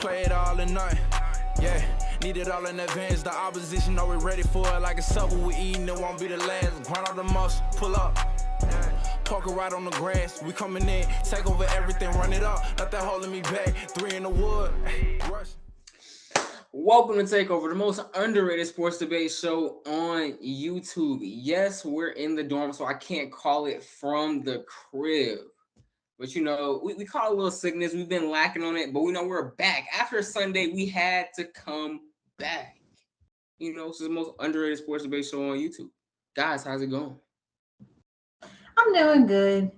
play it all or nothing. Yeah, need it all in advance. The opposition know we're ready for it. Like a supper we eating, it won't be the last. Grind all the muscle, pull up. Poker right on the grass. We coming in, take over everything, run it up. Nothing holding me back. 3 in the wood. Welcome to Takeover, the most underrated sports debate show on YouTube. Yes, we're in the dorm, so I can't call it from the crib. But, you know, we call it a little sickness. We've been lacking on it, but we know we're back. After Sunday, we had to come back. You know, this is the most underrated sports debate show on YouTube. Guys, how's it going? I'm doing good,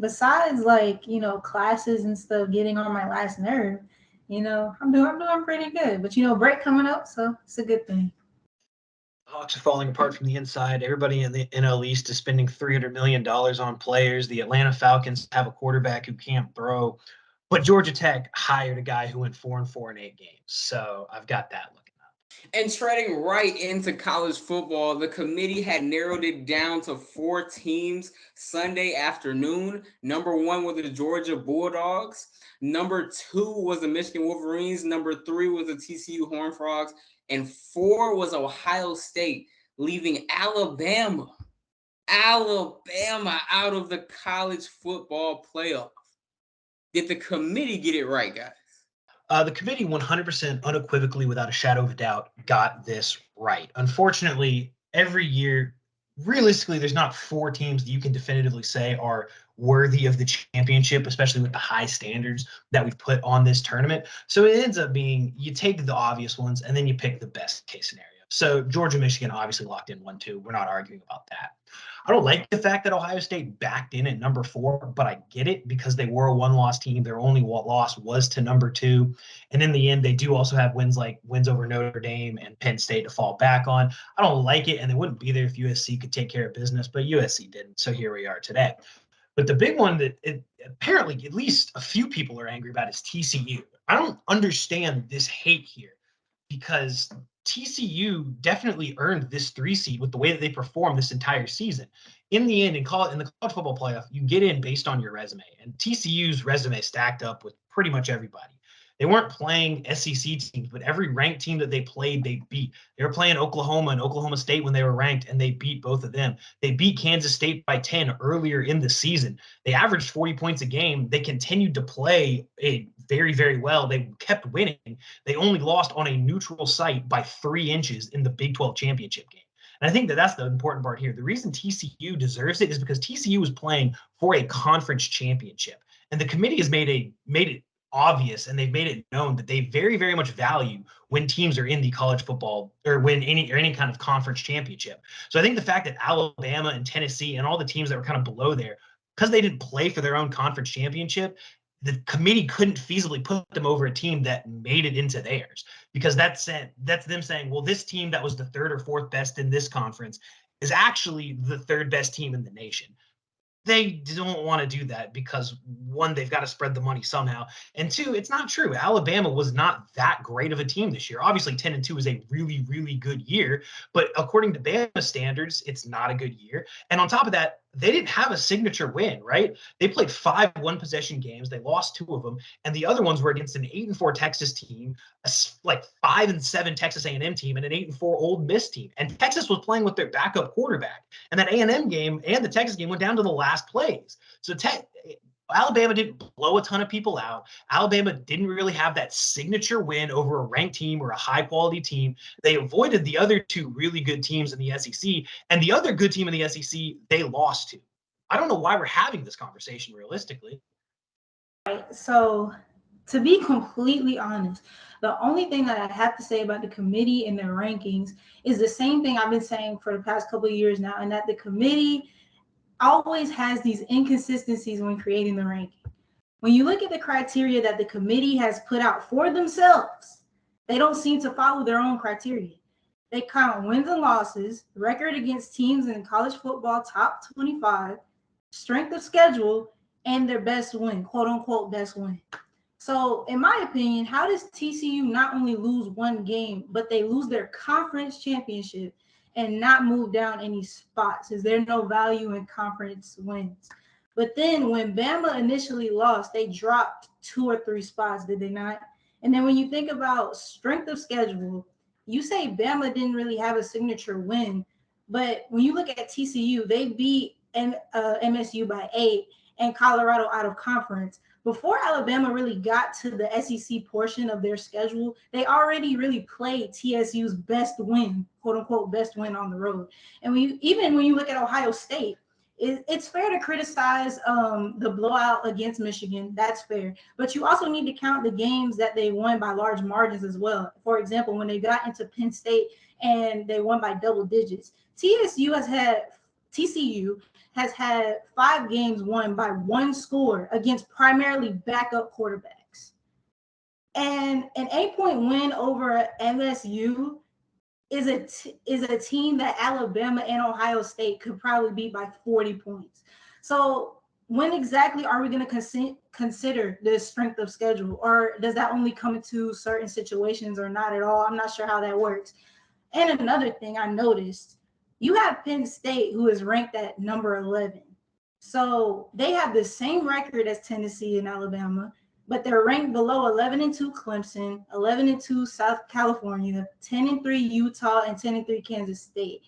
besides classes and stuff getting on my last nerve, I'm doing pretty good. But break coming up, so it's a good thing. Hawks are falling apart from the inside. Everybody in the NL East is spending $300 million on players. The Atlanta Falcons have a quarterback who can't throw, but Georgia Tech hired a guy who went 4-4 in 8 games. So I've got that looking up. And treading right into college football, the committee had narrowed it down to 4 teams Sunday afternoon. Number 1 were the Georgia Bulldogs. Number 2 was the Michigan Wolverines. Number 3 was the TCU Horned Frogs. And 4 was Ohio State, leaving Alabama out of the college football playoff. Did the committee get it right, guys? The committee 100% unequivocally, without a shadow of a doubt, got this right. Unfortunately, every year, realistically, there's not 4 teams that you can definitively say are worthy of the championship, especially with the high standards that we've put on this tournament. So it ends up being you take the obvious ones and then you pick the best case scenario. So Georgia, Michigan obviously locked in 1-2. We're not arguing about that. I don't like the fact that Ohio State backed in at number 4, but I get it because they were a 1-loss team. Their only loss was to number 2. And in the end, they do also have wins over Notre Dame and Penn State to fall back on. I don't like it, and they wouldn't be there if USC could take care of business, but USC didn't. So here we are today. But the big one that apparently at least a few people are angry about is TCU. I don't understand this hate here because TCU definitely earned this 3 seed with the way that they performed this entire season. In the end, in the college football playoff, you get in based on your resume. And TCU's resume stacked up with pretty much everybody. They weren't playing SEC teams, but every ranked team that they played, they beat. They were playing Oklahoma and Oklahoma State when they were ranked, and they beat both of them. They beat Kansas State by 10 earlier in the season. They averaged 40 points a game. They continued to play very, very well. They kept winning. They only lost on a neutral site by 3 inches in the Big 12 championship game. And I think that that's the important part here. The reason TCU deserves it is because TCU was playing for a conference championship. And the committee has made it obvious, and they've made it known that they very, very much value when teams are in the college football or win any kind of conference championship. So I think the fact that Alabama and Tennessee and all the teams that were kind of below there, because they didn't play for their own conference championship, the committee couldn't feasibly put them over a team that made it into theirs, because that's them saying, well, this team that was the 3rd or 4th best in this conference is actually the 3rd best team in the nation. They don't want to do that because, 1, they've got to spread the money somehow. And 2, it's not true. Alabama was not that great of a team this year. Obviously, 10-2 is a really, really good year. But according to Bama standards, it's not a good year. And on top of that, they didn't have a signature win, right? They played 5 one-possession games. They lost 2 of them. And the other ones were against an 8-4 Texas team, a 5-7 Texas A&M team, and an 8-4 Ole Miss team. And Texas was playing with their backup quarterback. And that A&M game and the Texas game went down to the last plays. So Alabama didn't blow a ton of people out. Alabama didn't really have that signature win over a ranked team or a high-quality team. They avoided the other 2 really good teams in the SEC, and the other good team in the SEC, they lost to. I don't know why we're having this conversation realistically. Right. So to be completely honest, the only thing that I have to say about the committee and their rankings is the same thing I've been saying for the past couple of years now, and that the committee always has these inconsistencies when creating the ranking. When you look at the criteria that the committee has put out for themselves, they don't seem to follow their own criteria. They count wins and losses, record against teams in college football top 25, strength of schedule, and their best win, quote unquote best win. So in my opinion, how does TCU not only lose 1 game, but they lose their conference championship and not move down any spots? Is there no value in conference wins? But then when Bama initially lost, they dropped 2 or 3 spots, did they not? And then when you think about strength of schedule, you say Bama didn't really have a signature win, but when you look at TCU, they beat MSU by 8 and Colorado out of conference. Before Alabama really got to the SEC portion of their schedule, they already really played TSU's best win, quote unquote, best win on the road. And even when you look at Ohio State, it's fair to criticize the blowout against Michigan. That's fair. But you also need to count the games that they won by large margins as well. For example, when they got into Penn State and they won by double digits, TCU has had 5 games won by 1 score against primarily backup quarterbacks. And an 8-point win over MSU is a team that Alabama and Ohio State could probably beat by 40 points. So when exactly are we going to consider the strength of schedule? Or does that only come into certain situations or not at all? I'm not sure how that works. And another thing I noticed, you have Penn State, who is ranked at number 11. So they have the same record as Tennessee and Alabama, but they're ranked below 11-2 Clemson, 11-2 South California, 10-3 Utah, and 10-3 Kansas State.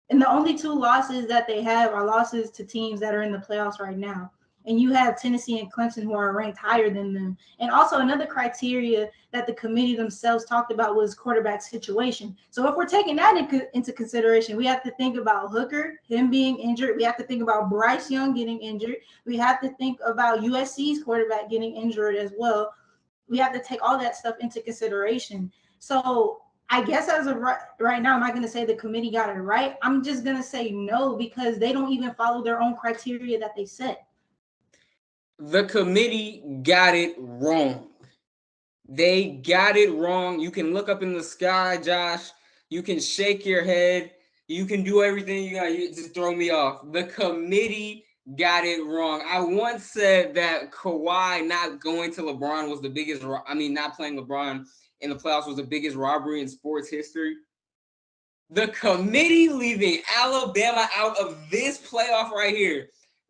And the only 2 losses that they have are losses to teams that are in the playoffs right now. And you have Tennessee and Clemson who are ranked higher than them. And also another criteria that the committee themselves talked about was quarterback situation. So if we're taking that into consideration, we have to think about Hooker, him being injured. We have to think about Bryce Young getting injured. We have to think about USC's quarterback getting injured as well. We have to take all that stuff into consideration. So I guess as of right now, I'm not going to say the committee got it right. I'm just going to say no, because they don't even follow their own criteria that they set. The committee got it wrong. They got it wrong. You can look up in the sky, Josh. You can shake your head. You can do everything you got. You just throw me off. The committee got it wrong. I once said that Kawhi not going to LeBron was the biggest, not playing LeBron in the playoffs was the biggest robbery in sports history. The committee leaving Alabama out of this playoff right here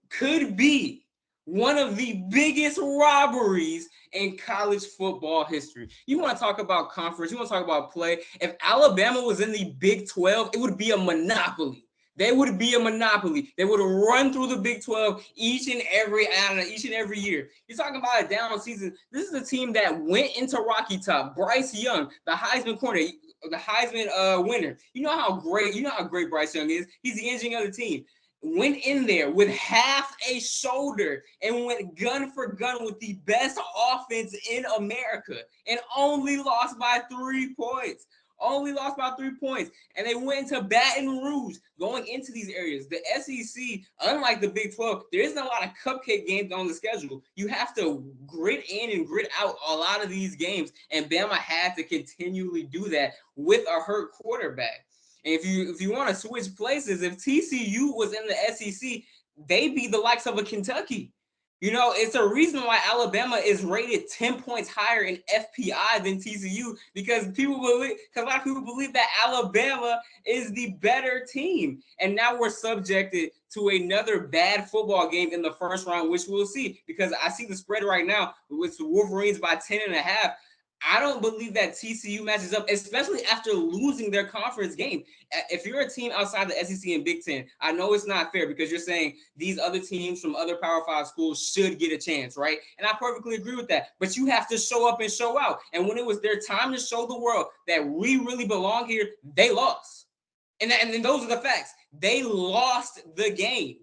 could be one of the biggest robberies in college football history. You want to talk about conference, you want to talk about play. If Alabama was in the Big 12, it would be a monopoly. They would be a monopoly. They would run through the Big 12 each and every year. You're talking about a down season. This is a team that went into Rocky Top. Bryce Young, the Heisman corner, the Heisman winner. You know how great Bryce Young is. He's the engine of the team. Went in there with half a shoulder and went gun for gun with the best offense in America and only lost by 3 points. And they went into Baton Rouge going into these areas. The SEC, unlike the Big 12, there isn't a lot of cupcake games on the schedule. You have to grit in and grit out a lot of these games, and Bama had to continually do that with a hurt quarterback. And if you want to switch places, if TCU was in the SEC, they'd be the likes of a Kentucky. You know, it's a reason why Alabama is rated 10 points higher in FPI than TCU, because a lot of people believe that Alabama is the better team. And now we're subjected to another bad football game in the first round, which we'll see, because I see the spread right now with the Wolverines by 10.5. I don't believe that TCU matches up, especially after losing their conference game. If you're a team outside the SEC and Big Ten, I know it's not fair because you're saying these other teams from other Power 5 schools should get a chance, right? And I perfectly agree with that. But you have to show up and show out. And when it was their time to show the world that we really belong here, they lost. And those are the facts. They lost the game.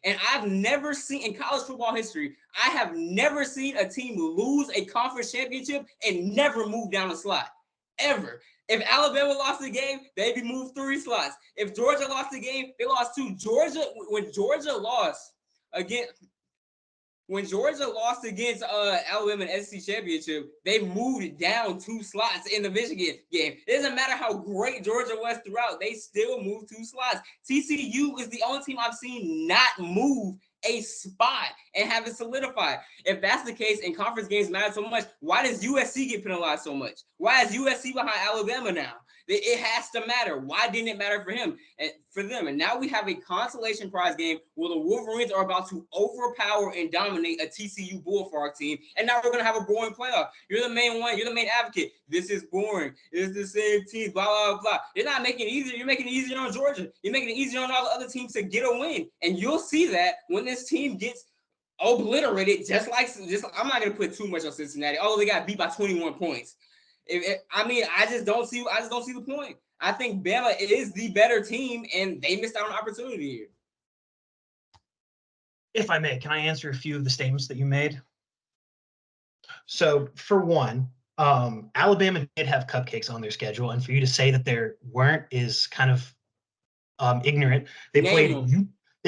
And I've never seen in college football history, I have never seen a team lose a conference championship and never move down a slot, ever. If Alabama lost the game, they'd be moved 3 slots. If Georgia lost the game, they lost 2. When Georgia lost against Alabama in the SEC championship, they moved down 2 slots in the Michigan game. It doesn't matter how great Georgia was throughout, they still moved 2 slots. TCU is the only team I've seen not move a spot and have it solidified. If that's the case and conference games matter so much, why does USC get penalized so much? Why is USC behind Alabama now? It has to matter. Why didn't it matter for him and for them? And now we have a consolation prize game where the Wolverines are about to overpower and dominate a TCU Bullfrog team. And now we're going to have a boring playoff. You're the main one. You're the main advocate. This is boring. It's the same team, blah, blah, blah. You're not making it easier. You're making it easier on Georgia. You're making it easier on all the other teams to get a win. And you'll see that when this team gets obliterated, I'm not going to put too much on Cincinnati, although they got beat by 21 points. I just don't see the point. I think Bama is the better team, and they missed out on opportunity here. If I may, can I answer a few of the statements that you made? So, for one, Alabama did have cupcakes on their schedule, and for you to say that there weren't is kind of ignorant. They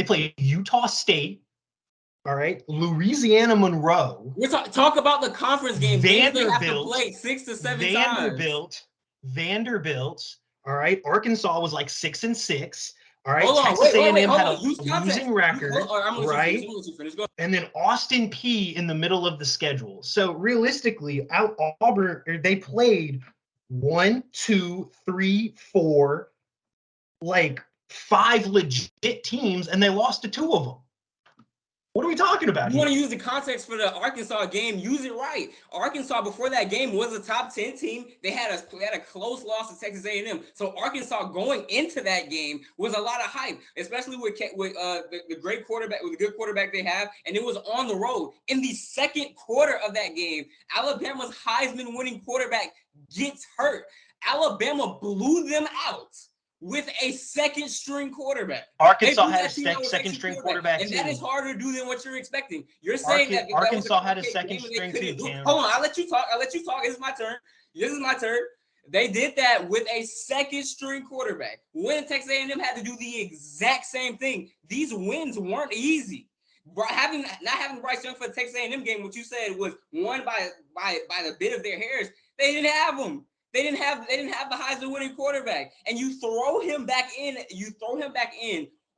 played Utah State. All right, Louisiana Monroe. We're talk about the conference game. Vanderbilt. They have to play 6 to 7 times. Vanderbilt. All right, Arkansas was like 6-6. All right, hold Texas on, A&M had a context. losing record, right? Go. And then Austin P in the middle of the schedule. So realistically, Auburn, they played 1, 2, 3, 4, like 5 legit teams, and they lost to 2 of them. What are we talking about? You want to use the context for the Arkansas game, use it right. Arkansas, before that game, was a top 10 team. They had a close loss to Texas A&M. So Arkansas going into that game was a lot of hype, especially with the great quarterback, with the good quarterback they have, and it was on the road. In the second quarter of that game, Alabama's Heisman-winning quarterback gets hurt. Alabama blew them out with a second-string quarterback. Arkansas had a second-string quarterback, and too. that is harder to do than what you're expecting. You're saying that Arkansas had a second-string, too, Cam. Hold on, I'll let you talk. This is my turn. They did that with a second-string quarterback. When Texas A&M had to do the exact same thing. These wins weren't easy. Not having Bryce Young for the Texas A&M game, what you said was won by the bit of their hairs. They didn't have him. They didn't have the Heisman winning quarterback, and you throw him back in.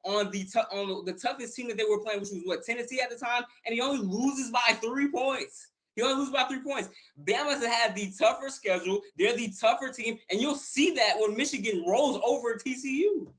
On the toughest team that they were playing, which was Tennessee at the time, and he only loses by 3 points. Bama's had the tougher schedule. They're the tougher team, and you'll see that when Michigan rolls over TCU.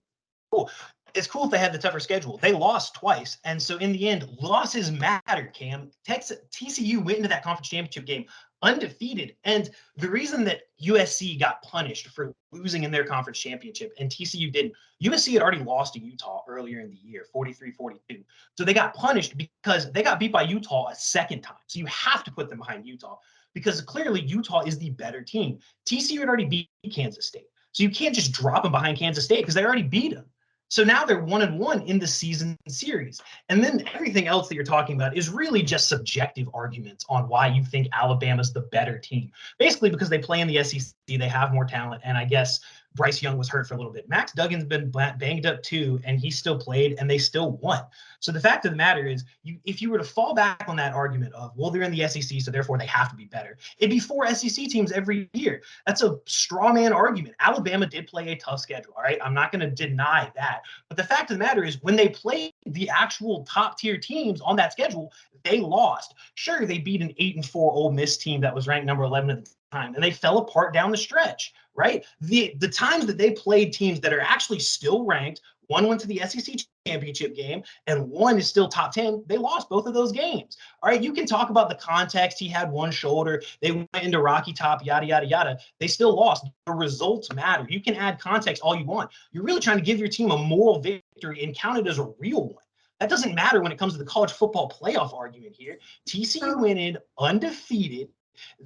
Cool. It's cool if they had the tougher schedule. They lost twice, and so in the end, losses matter, Cam. TCU went into that conference championship game undefeated, and the reason that USC got punished for losing in their conference championship and TCU didn't, USC had already lost to Utah earlier in the year, 43-42. So they got punished because they got beat by Utah a second time. So you have to put them behind Utah because clearly Utah is the better team. TCU had already beat Kansas State. So you can't just drop them behind Kansas State because they already beat them. So now they're 1-1 in the season series. And then everything else that you're talking about is really just subjective arguments on why you think Alabama's the better team. Basically because they play in the SEC, they have more talent, and I guess Bryce Young was hurt for a little bit. Max Duggan's been banged up too, and he still played, and they still won. So the fact of the matter is, if you were to fall back on that argument of, well, they're in the SEC, so therefore they have to be better, it'd be 4 SEC teams every year. That's a straw man argument. Alabama did play a tough schedule, all right? I'm not going to deny that. But the fact of the matter is, when they played the actual top-tier teams on that schedule, they lost. Sure, they beat an 8-4 Ole Miss team that was ranked number 11 at the time, and they fell apart down the stretch, right? The times that they played teams that are actually still ranked, one went to the SEC championship game, and one is still top 10, they lost both of those games. All right, you can talk about the context. He had one shoulder. They went into Rocky Top, yada, yada, yada. They still lost. The results matter. You can add context all you want. You're really trying to give your team a moral victory and count it as a real one. That doesn't matter when it comes to the college football playoff argument here. TCU went in undefeated.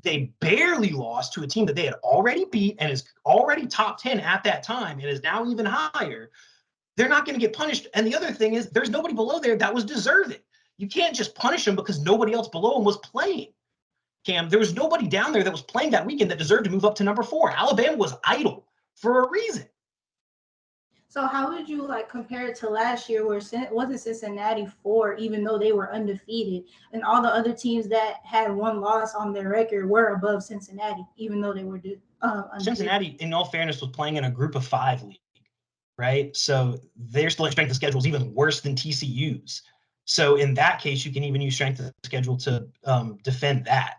They barely lost to a team that they had already beat and is already top 10 at that time and is now even higher. They're not going to get punished. And the other thing is there's nobody below there that was deserving. You can't just punish them because nobody else below them was playing. Cam, there was nobody down there that was playing that weekend that deserved to move up to number 4. Alabama was idle for a reason. So how would you compare it to last year where wasn't Cincinnati 4 even though they were undefeated, and all the other teams that had one loss on their record were above Cincinnati even though they were undefeated? Cincinnati, in all fairness, was playing in a group of 5 league, right? So their strength of schedule is even worse than TCU's. So in that case, you can even use strength of schedule to defend that.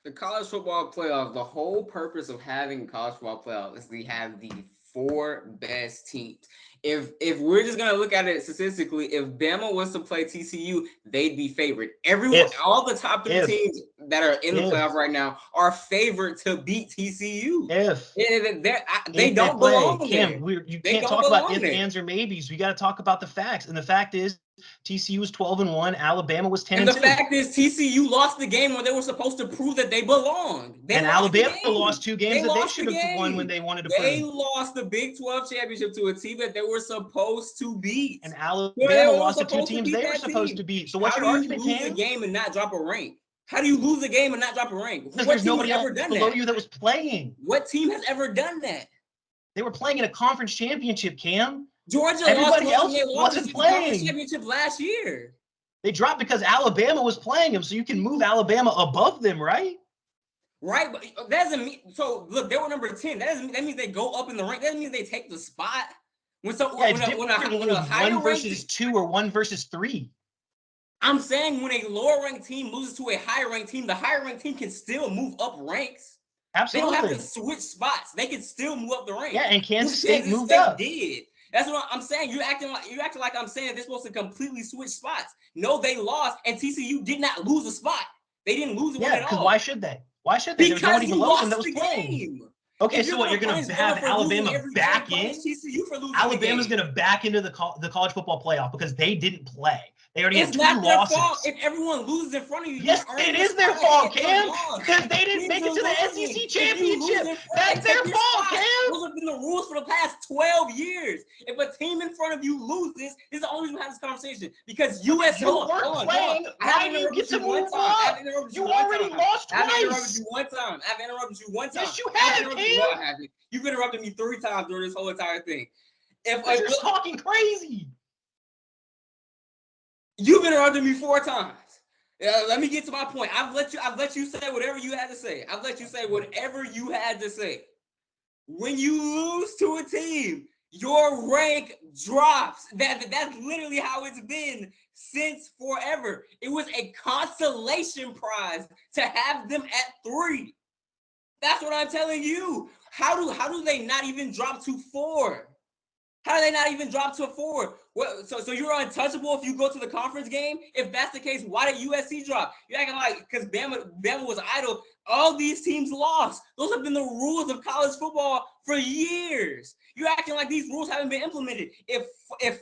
The college football playoff, the whole purpose of having college football playoff is to have the 4 best teams. If we're just gonna look at it statistically, if Bama was to play TCU, they'd be favored. All the top 3 teams that are in the playoff right now are favored to beat TCU. They don't belong there. You can't talk about ifs, ands, or maybes. We got to talk about the facts. And the fact is, TCU was 12-1. Alabama was 10-2. And the fact is, TCU lost the game when they were supposed to prove that they belonged. And Alabama lost 2 games that they should have won when they wanted to prove. They lost the Big 12 championship to a team that they were supposed to beat. And Alabama lost to 2 teams they were supposed to beat. So what's your argument, Cam? How do you lose a game and not drop a rank? How do you lose a game and not drop a rank? Because there's nobody else below you that was playing. What team has ever done that? They were playing in a conference championship, Cam. Georgia wasn't playing championship last year. They dropped because Alabama was playing them, so you can move Alabama above them, right? Right, but that doesn't mean. So look, they were number 10. That means they go up in the rank. That doesn't mean they take the spot. When a higher 1 versus 2 or 1 versus 3. I'm saying when a lower ranked team loses to a higher ranked team, the higher ranked team can still move up ranks. Absolutely. They don't have to switch spots. They can still move up the ranks. Yeah, and Kansas State moved up. Did. That's what I'm saying. You're acting like I'm saying they're supposed to completely switch spots. No, they lost, and TCU did not lose a spot. They didn't lose one at all. Why should they? Why should they? Because There's nobody below them that was the playing. Game. Okay, so what, you're going to have Alabama back in? Alabama's going to back into the college football playoff because they didn't play. They already had 2 losses. It's not their fault if everyone loses in front of you. Yes, it is their fault, Cam, because they didn't make it to the SEC championship. That's their fault, Cam. Those have been the rules for the past 12 years. If a team in front of you loses, this is the only reason we have this conversation. Because USC, you weren't playing. Why do you get to move up? You already lost twice. I've interrupted you one time. I've interrupted you one time. Yes, you have, Cam. You've interrupted me 3 times during this whole entire thing. You're talking crazy. You've interrupted me 4 times. Let me get to my point. I've let you say whatever you had to say. I've let you say whatever you had to say. When you lose to a team, your rank drops. That's literally how it's been since forever. It was a consolation prize to have them at 3. That's what I'm telling you. How do they not even drop to 4? How do they not even drop to a 4? So you're untouchable if you go to the conference game? If that's the case, why did USC drop? You're acting like because Bama was idle. All these teams lost. Those have been the rules of college football for years. You're acting like these rules haven't been implemented. If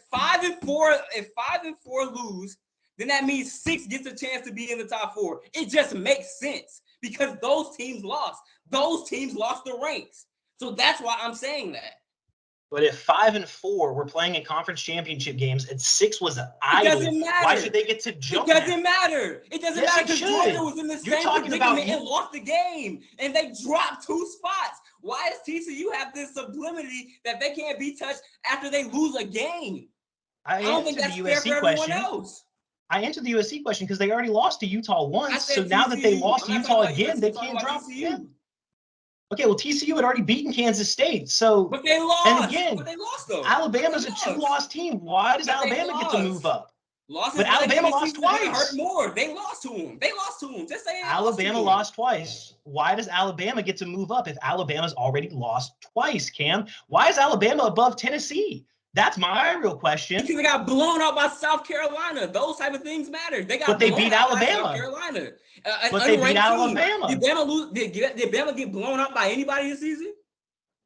5 and 4 lose, then that means 6 gets a chance to be in the top 4. It just makes sense because those teams lost. Those teams lost the ranks. So that's why I'm saying that. But if 5 and 4 were playing in conference championship games and 6 was idle, it doesn't matter. Why should they get to jump? It doesn't matter. It doesn't matter because Georgia was in the same predicament and lost the game, and they dropped 2 spots. Why does TCU have this sublimity that they can't be touched after they lose a game? I don't think that's fair for everyone else. I answered the USC question because they already lost to Utah once. So now that they lost to Utah again, they can't drop TCU. Okay, well, TCU had already beaten Kansas State, so. But they lost. And again, but they lost though. Alabama's a 2-loss team. Why does Alabama get to move up? But Alabama lost twice. Hurt more. They lost to them. Just say Alabama lost twice. Why does Alabama get to move up if Alabama's already lost twice, Cam? Why is Alabama above Tennessee? That's my real question. Because they got blown out by South Carolina. Those type of things matter. But they beat Alabama. South Carolina. But they beat Alabama. Did Bama lose? Did Bama get blown out by anybody this season?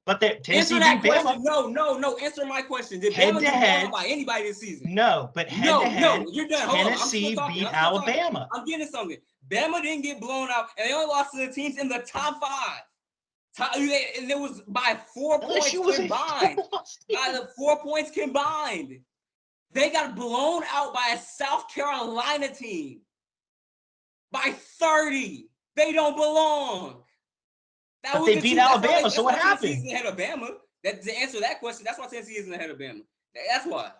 But Tennessee beat Bama. No. Answer my question. Did Bama get blown out by anybody this season? No, but head-to-head, you're done. Tennessee beat Alabama. I'm getting something. Bama didn't get blown out, and they only lost to the teams in the top 5. And it was by 4 points combined. By the 4 points combined. They got blown out by a South Carolina team. By 30. They don't belong. But they beat Alabama, so what happened? Tennessee isn't ahead of Bama. To answer that question, that's why Tennessee isn't ahead of Bama. That's why.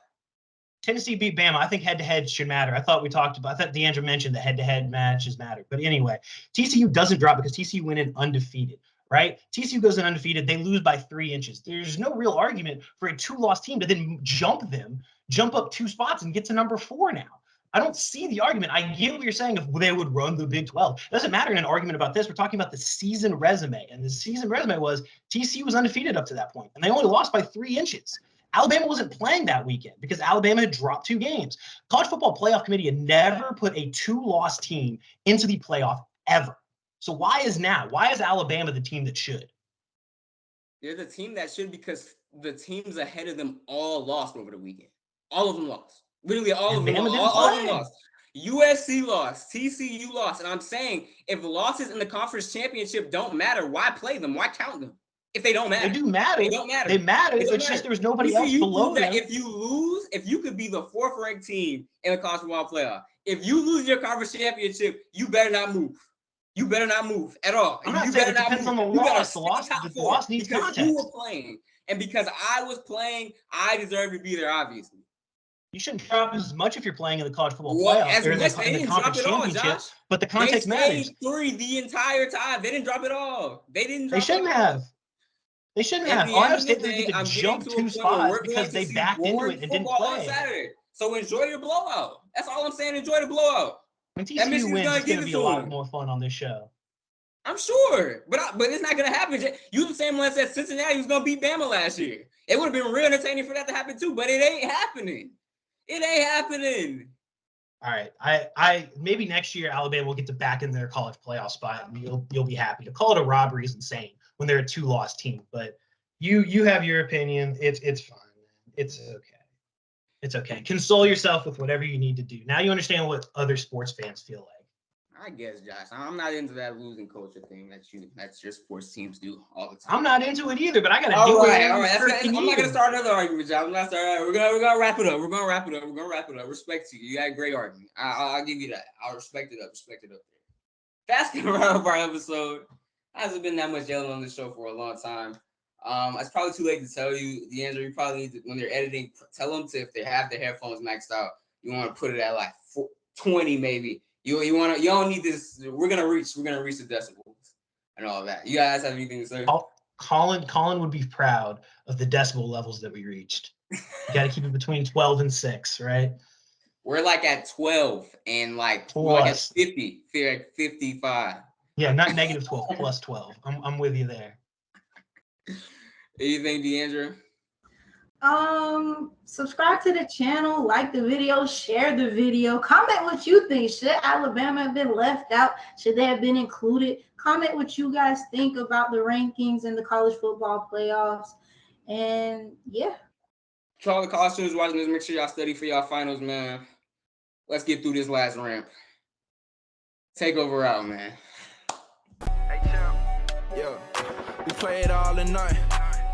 Tennessee beat Bama. I think head-to-head should matter. I thought DeAndre mentioned that head-to-head matches matter. But anyway, TCU doesn't drop because TCU went in undefeated. Right? TCU goes in undefeated. They lose by 3 inches. There's no real argument for a 2-loss team to then jump them jump up 2 spots and get to number 4 now. I don't see the argument. I get what you're saying if they would run the Big 12. It doesn't matter in an argument about this. We're talking about the season resume. And the season resume was TCU was undefeated up to that point, and they only lost by 3 inches. Alabama wasn't playing that weekend because Alabama had dropped 2 games. College Football Playoff Committee had never put a 2-loss team into the playoff ever. So why is Alabama the team that should? They're the team that should because the teams ahead of them all lost over the weekend. All of them lost. Literally all of them lost. USC lost. TCU lost. And I'm saying if losses in the conference championship don't matter, why play them? Why count them? If they don't matter. They do matter. They don't matter. They matter. It's just there was nobody else below them. If you lose, if you could be the 4th ranked team in the college football playoff, if you lose your conference championship, you better not move. You better not move at all. I'm not saying it depends on the loss. The loss needs context. You were playing. And because I was playing, I deserve to be there, obviously. You shouldn't drop as much if you're playing in the college football playoff or in the conference championship, but the context matters. They stayed 3 the entire time. They didn't drop it all. They shouldn't have. They shouldn't have. Ohio State did to jump 2 spots because they backed into it and didn't play. On Saturday. So enjoy your blowout. That's all I'm saying. Enjoy the blowout. When TCU wins, it's going to be a lot more fun on this show. I'm sure, but it's not going to happen. You the same one that said Cincinnati was going to beat Bama last year. It would have been real entertaining for that to happen too, but it ain't happening. It ain't happening. All right, I maybe next year Alabama will get to back in their college playoff spot, and you'll be happy. To call it a robbery is insane when they're a 2-loss team, but you have your opinion. It's fine. It's okay. It's okay. Console yourself with whatever you need to do. Now you understand what other sports fans feel like. I guess, Josh. I'm not into that losing culture thing that's your sports teams do all the time. I'm not into it either, but I gotta do it. All right. I'm not gonna start another argument, Josh. We're gonna wrap it up. We're gonna wrap it up. Respect to you. You got a great argument. I'll give you that. I'll respect it up. That's gonna wrap up our episode. Hasn't been that much yelling on this show for a long time. It's probably too late to tell you the answer. You probably need to, when they're editing, tell them to, if they have their headphones maxed out, you want to put it at like 20 maybe. You don't need this. We're gonna reach the decibels and all that. You guys have anything to say? Colin would be proud of the decibel levels that we reached. You got to keep it between 12 and 6, right? We're like at 12 and like, we're like at 50, 55. Yeah, not negative 12, plus 12. I'm with you there. Anything, DeAndre? Subscribe to the channel, like the video, share the video, comment what you think. Should Alabama have been left out? Should they have been included? Comment what you guys think about the rankings and the college football playoffs. And yeah. To all the college students watching this, make sure y'all study for y'all finals, man. Let's get through this last ramp. Takeover out, man. Hey, champ. Yeah, we play it all in night.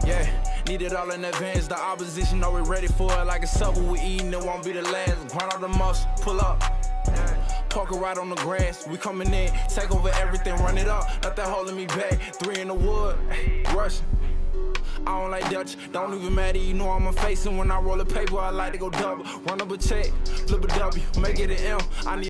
Yeah, need it all in advance. The opposition know we're ready for it. Like a supper we eating, it won't be the last. Grind all the muscle, pull up. Park it right on the grass. We coming in, take over everything, run it up. Nothing holding me back. 3 in the wood, rushing. I don't like Dutch, don't even matter, you know I'm a facing. When I roll a paper, I like to go double. Run up a check, flip a W, make it an M. I need